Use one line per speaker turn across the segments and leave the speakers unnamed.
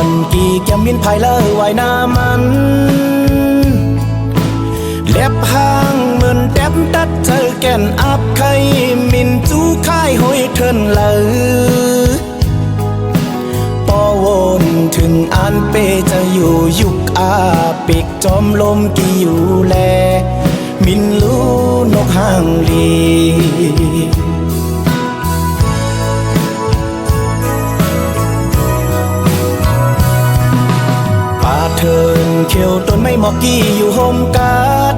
อนกี่แก้มมินภายเลอไว้หน้ามันเล็บห้างเหมือนแต้มตัดเธอแก่นอับไข่มินจูค่ายหอยเทินเลยปอวนถึงอันเปจะอยู่ยุกอาปิกจอมลมกี่อยู่แลมินรู้นกห่างลีป่าเทินเขียวต้นไม้หมอกกี้อยู่โฮมกัด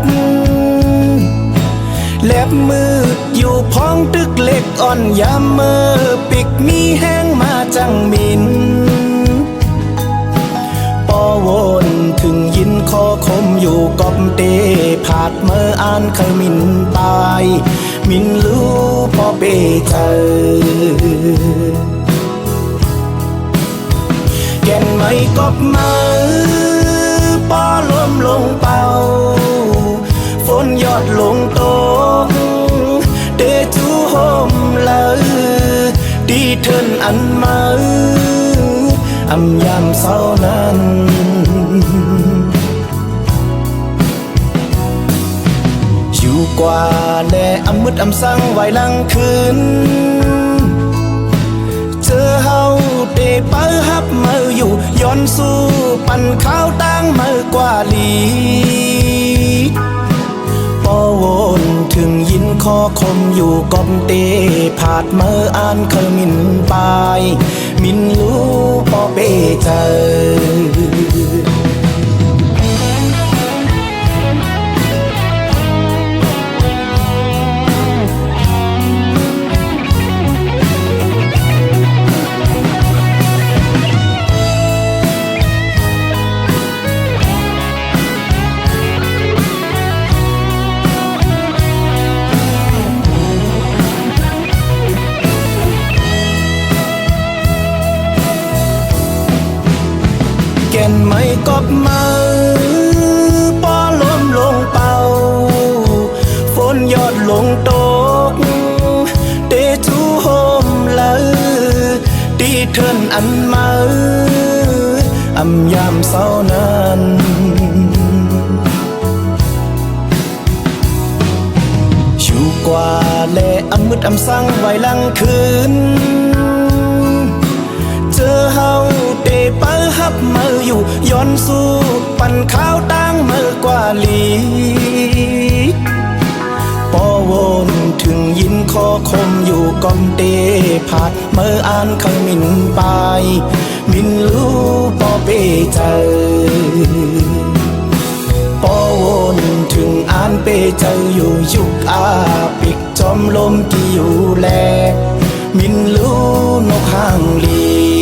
เล็บมืดอยู่พ้องตึกเล็กอ่อนยามเมื่อปิกมีแห้งมาจังมินปอวนถึงยินคอคมอยู่กอบเตผาดเมื่ออ่านเคยมินตายมินรู้พอเปเจอแก่นไม่กอบมือปอล้มลงเป่าฝนยอดลงโตเดจูโฮมเลยดีเทินอันมาอำยามเศร้านั้นอยู่กว่าแลอำมืดอำสั่งไว้ลังคืนเจอเฮาเดเปิฮับมืออยู่ย้อนสู้ปั่นข้าวตั้งมือกว่าลีปอวนถึงยินคอคมอยู่กอบเตผาดเมื่ออ่านเคยมินปายมินรู้ปอเปเจอแก่นไม่กอบมือปอล้มลงเป่าฝนยอดลงตกเตจูโฮมเลยดีเทินอันมาอำยามเศร้านั้นชูกว่าแลอำมืดอำสั่งไว้ลังคืนเจอเฮาเดเปิฮับมืออยู่ย้อนสู้ปั่นข้าวตั้งมือกว่าลีปอวนถึงยินคอคมอยู่กอมเตผาดเมื่ออ่านเคยมินปายมินรู้ปอเปเจอปอวนถึงอ่านเปเจออยู่ยุกอาปิกจอมลมกี่อยู่แลมินรู้นกห่างลี